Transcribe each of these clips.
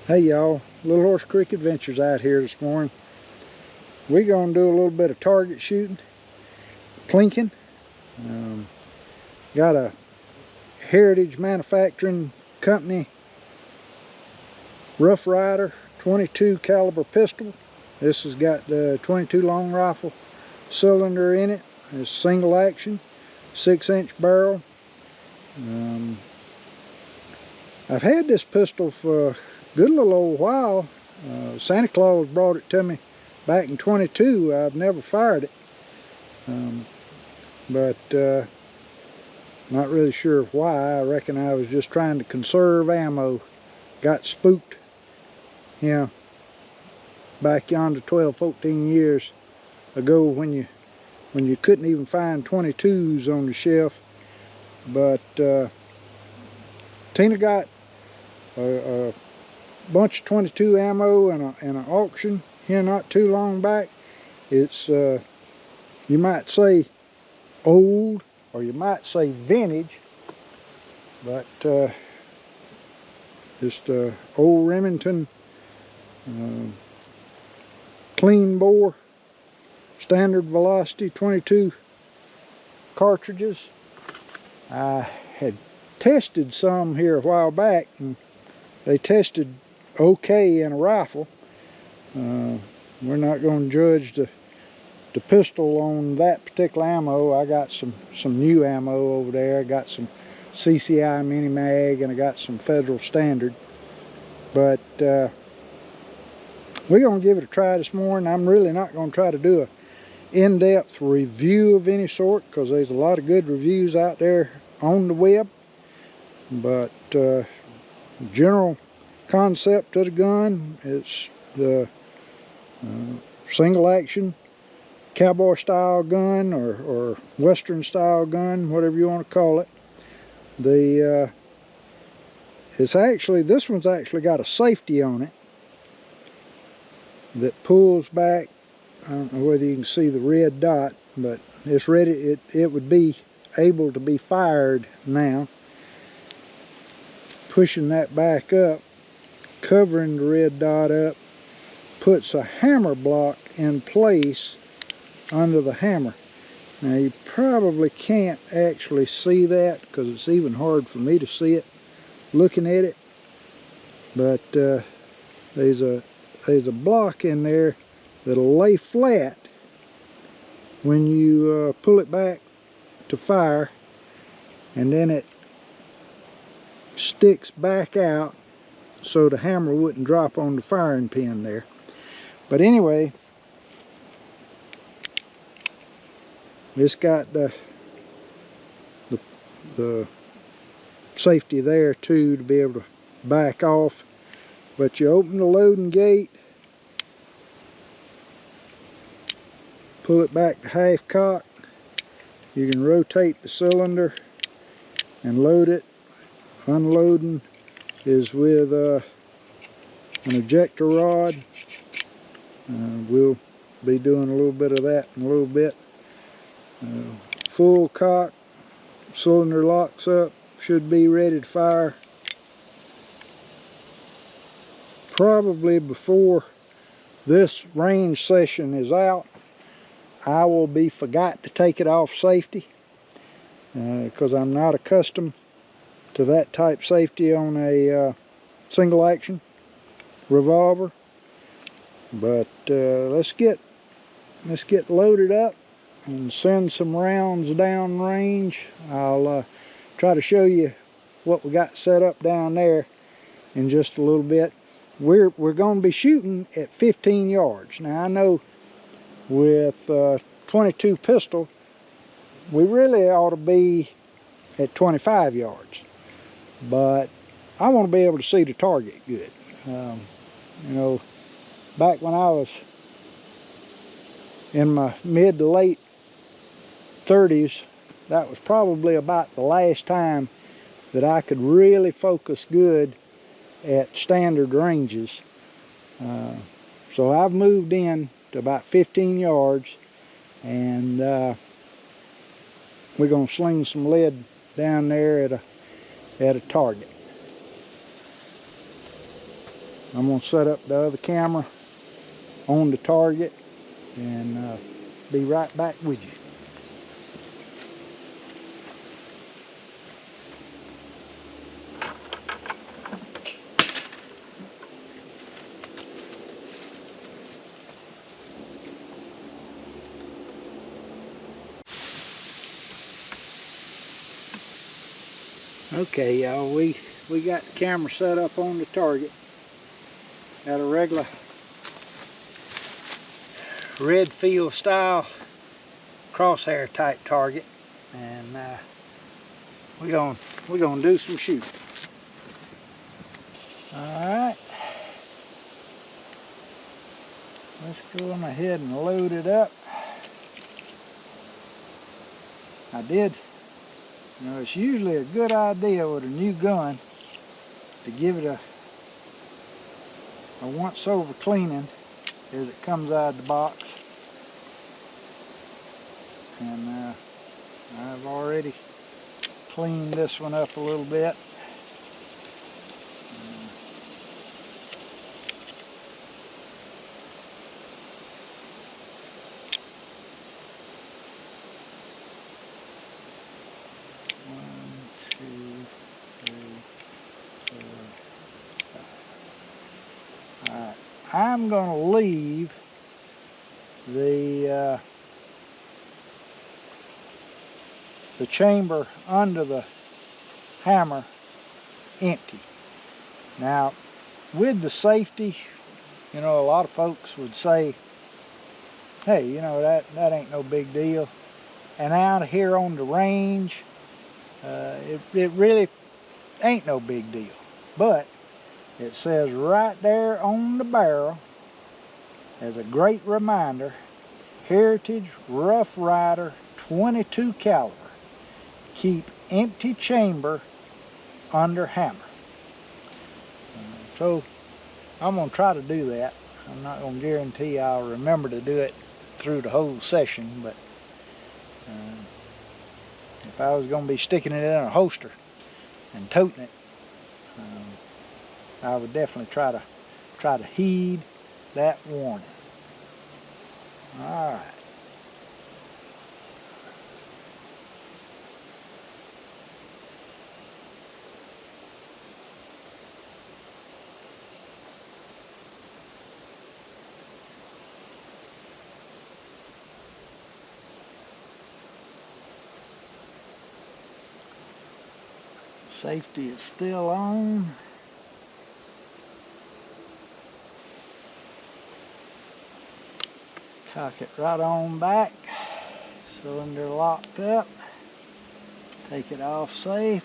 Hey y'all, Little Horse Creek Adventures out here this morning. We're going to do a little bit of target shooting, plinking. Got a Heritage Manufacturing Company Rough Rider 22 caliber pistol. This has got the 22 long rifle cylinder in it. It's single action, 6-inch barrel. I've had this pistol for a good little old while. Santa Claus brought it to me back in 22. I've never fired it, but not really sure why. I reckon I was just trying to conserve ammo. Got spooked, back yonder 12-14 years ago when you couldn't even find 22s on the shelf. But Tina got a bunch of 22 ammo in an auction here not too long back. It's you might say old, or you might say vintage, but just old Remington clean bore standard velocity 22 cartridges. I had tested some here a while back, and they tested okay in a rifle. We're not going to judge the pistol on that particular ammo. I got some new ammo over there. I got some CCI mini mag, and I got some Federal Standard. But we're going to give it a try this morning. I'm really not going to try to do a in-depth review of any sort, because there's a lot of good reviews out there on the web. But general concept of the gun, it's the single action cowboy style gun, or western style gun, whatever you want to call it. This one's actually got a safety on it that pulls back. I don't know whether you can see the red dot, but it's ready. It would be able to be fired now. Pushing that back up, covering the red dot up, puts a hammer block in place under the hammer. Now you probably can't actually see that, because it's even hard for me to see it looking at it, but there's a block in there that'll lay flat when you pull it back to fire, and then it sticks back out so the hammer wouldn't drop on the firing pin there. But anyway, it's got the safety there too, to be able to back off. But you open the loading gate, pull it back to half cock. You can rotate the cylinder and load it. Unloading is with an ejector rod. We'll be doing a little bit of that in a little bit. Full cock, cylinder locks up, should be ready to fire. Probably before this range session is out, I will be forgot to take it off safety, because I'm not accustomed to that type safety on a single action revolver. But let's get loaded up and send some rounds down range. I'll try to show you what we got set up down there in just a little bit. We're going to be shooting at 15 yards. Now I know with 22 pistol, we really ought to be at 25 yards, but I want to be able to see the target good. You know, back when I was in my mid to late 30s, that was probably about the last time that I could really focus good at standard ranges. So I've moved in to about 15 yards, and we're going to sling some lead down there at a target. I'm going to set up the other camera on the target and be right back with you. Okay, y'all, we got the camera set up on the target. Got a regular red field style crosshair type target, and we're gonna do some shooting. All right, let's go on ahead and load it up. I did, you know, it's usually a good idea with a new gun to give it a once over cleaning as it comes out of the box. And I've already cleaned this one up a little bit. Alright, I'm going to leave the chamber under the hammer empty. Now, with the safety, you know, a lot of folks would say, hey, you know, that ain't no big deal. And out here on the range, it really ain't no big deal. But it says right there on the barrel, as a great reminder, Heritage Rough Rider 22 caliber. Keep empty chamber under hammer. So I'm going to try to do that. I'm not going to guarantee I'll remember to do it through the whole session, but if I was going to be sticking it in a holster and toting it, I would definitely try to heed that warning. All right. Safety is still on. Cock it right on back. Cylinder locked up. Take it off safe.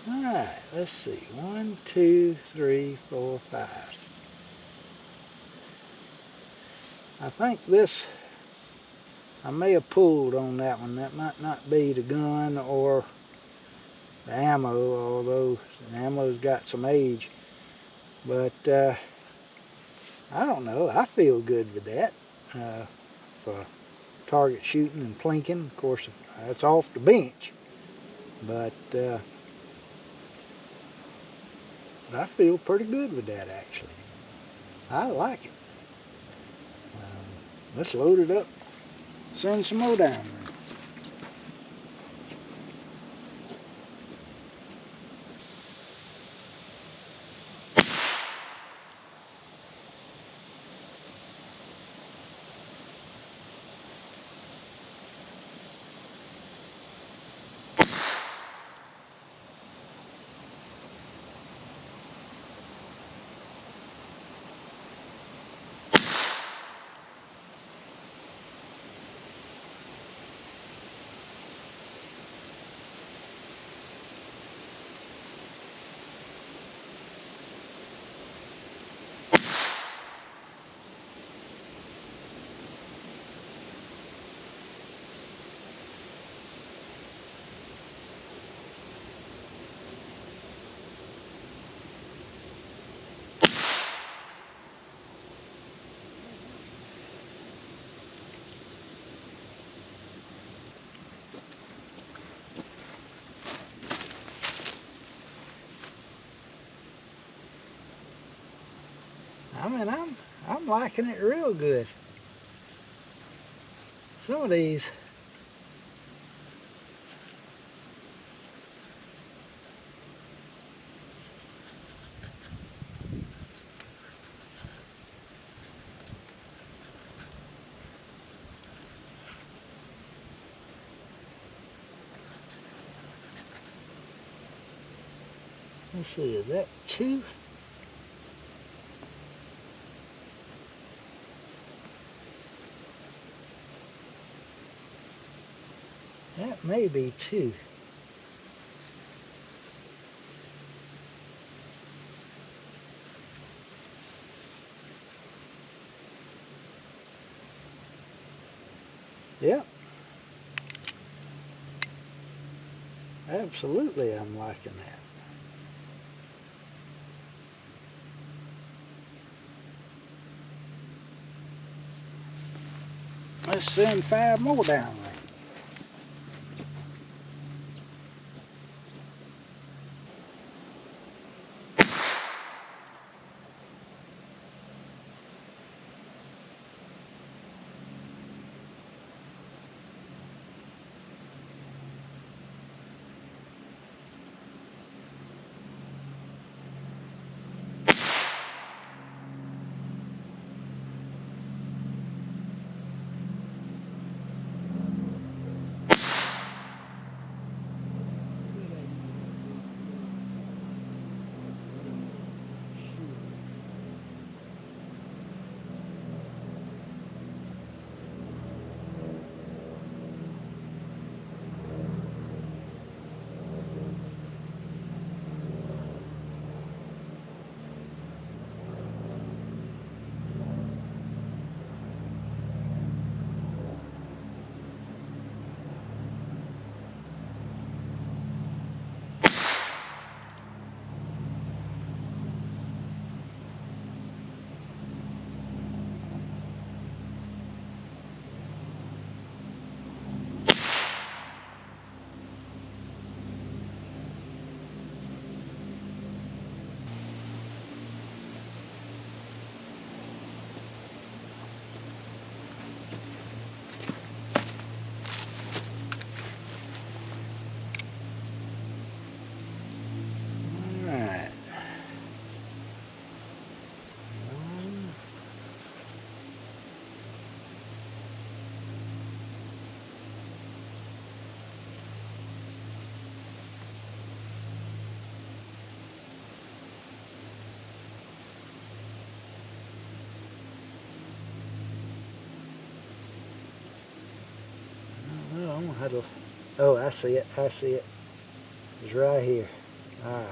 All right, let's see. 1, 2, 3, 4, 5. I think this, I may have pulled on that one. That might not be the gun or the ammo, although the ammo's got some age. But I don't know, I feel good with that. For target shooting and plinking, of course, it's off the bench. But I feel pretty good with that, actually. I like it. Let's load it up, send some more down there. I mean, I'm liking it real good. Some of these, let's see, is that 2? That may be 2. Yep. Absolutely, I'm liking that. Let's send 5 more down there. Oh, I see it. I see it. It's right here. All right.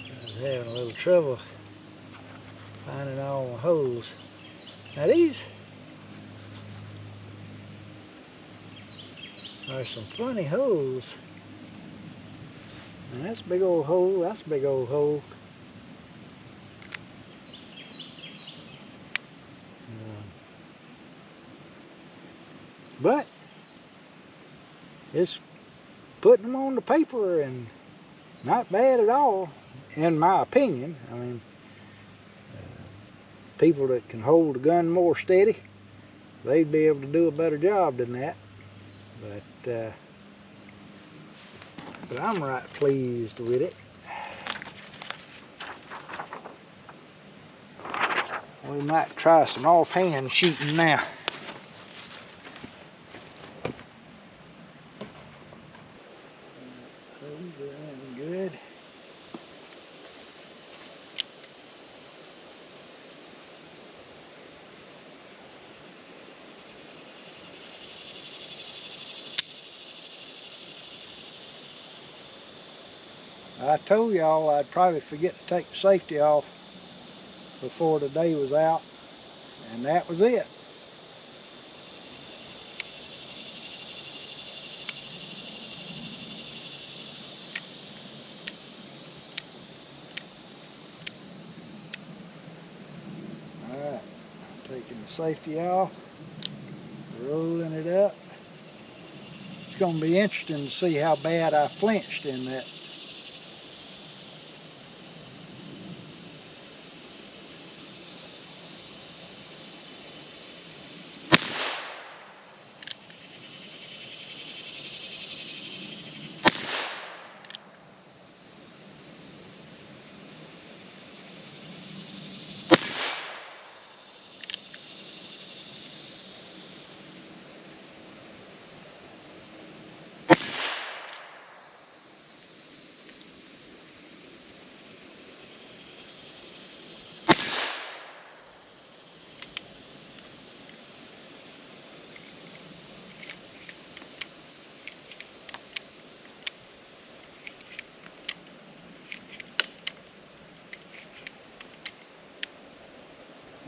I was having a little trouble finding all my holes. Now these are some funny holes. And that's a big old hole, that's a big old hole. But it's putting them on the paper and not bad at all, in my opinion. I mean, people that can hold a gun more steady, they'd be able to do a better job than that. But I'm right pleased with it. We might try some offhand shooting now. Good. I told y'all I'd probably forget to take the safety off before the day was out, and that was it. Alright, taking the safety off, rolling it up. It's going to be interesting to see how bad I flinched in that.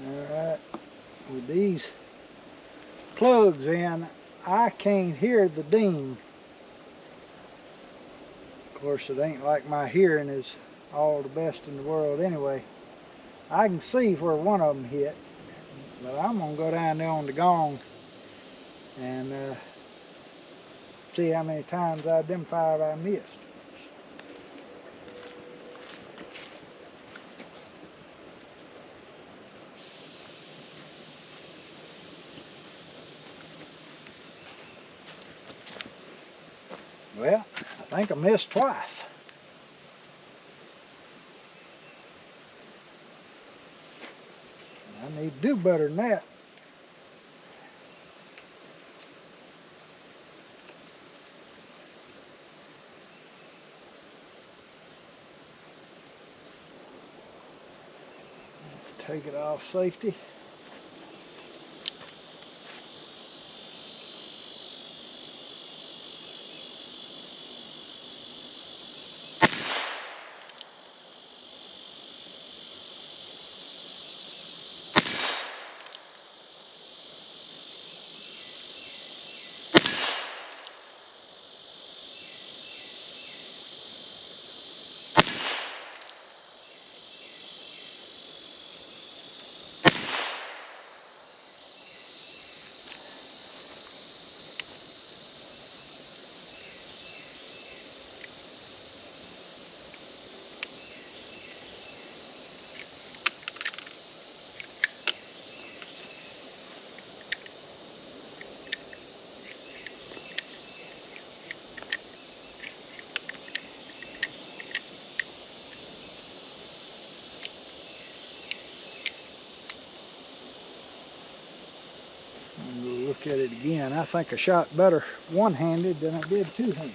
Alright, with these plugs in, I can't hear the ding. Of course, it ain't like my hearing is all the best in the world anyway. I can see where one of them hit, but I'm going to go down there on the gong and see how many times out of them 5 I missed. Well, I think I missed twice. I need to do better than that. Take it off safety. We'll look at it again. I think I shot better one-handed than I did two-handed.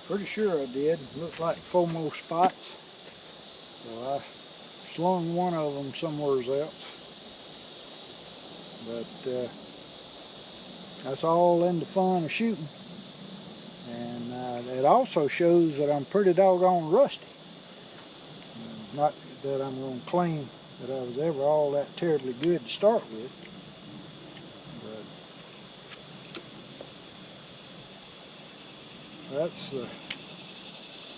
Pretty sure I did. Looked like 4 more spots. So I slung one of them somewhere else. But that's all in the fun of shooting. And it also shows that I'm pretty doggone rusty. Not that I'm going to claim that I was ever all that terribly good to start with. That's the,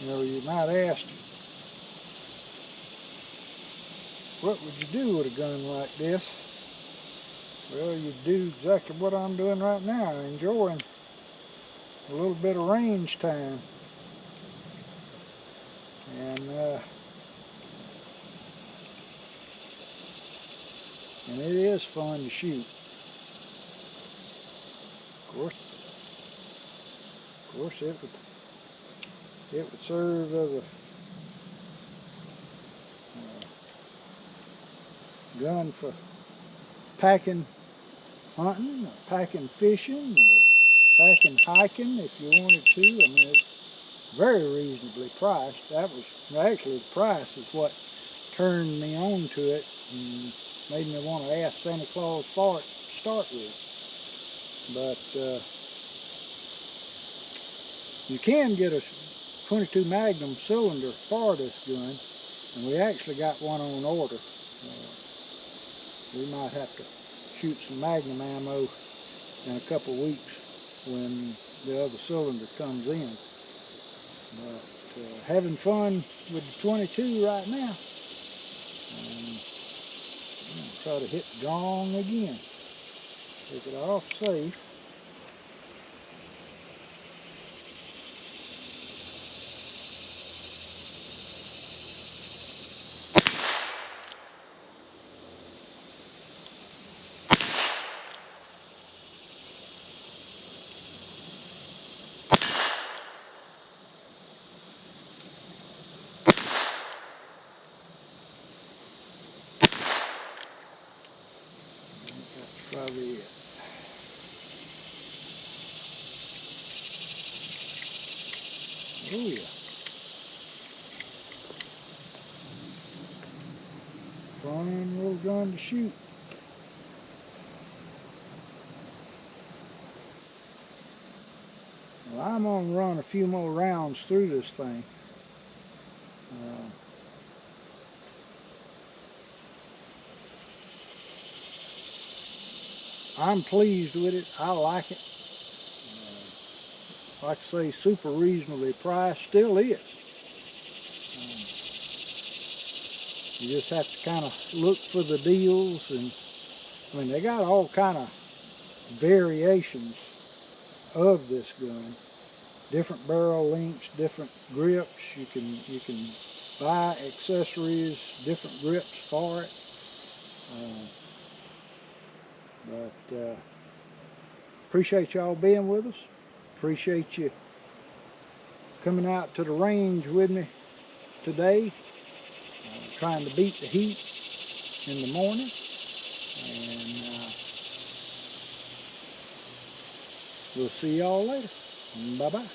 you might ask, what would you do with a gun like this? Well, you do exactly what I'm doing right now, enjoying a little bit of range time. And it is fun to shoot. Of course, it would serve as a gun for packing hunting, or packing fishing, or packing hiking if you wanted to. I mean, it's very reasonably priced. That was actually the price is what turned me on to it and made me want to ask Santa Claus for it to start with. But you can get a 22 Magnum cylinder for this gun, and we actually got one on order. We might have to shoot some Magnum ammo in a couple of weeks when the other cylinder comes in. But having fun with the 22 right now. And I'm going to try to hit the gong again. Take it off safe. That's probably it. Oh yeah. Fun little gun to shoot. Well, I'm going to run a few more rounds through this thing. I'm pleased with it. I like it. Like I say, super reasonably priced. Still is. You just have to kind of look for the deals, and I mean, they got all kind of variations of this gun. Different barrel lengths, different grips. You can buy accessories, different grips for it. But appreciate y'all being with us. Appreciate you coming out to the range with me today. Trying to beat the heat in the morning. And we'll see y'all later. Bye-bye.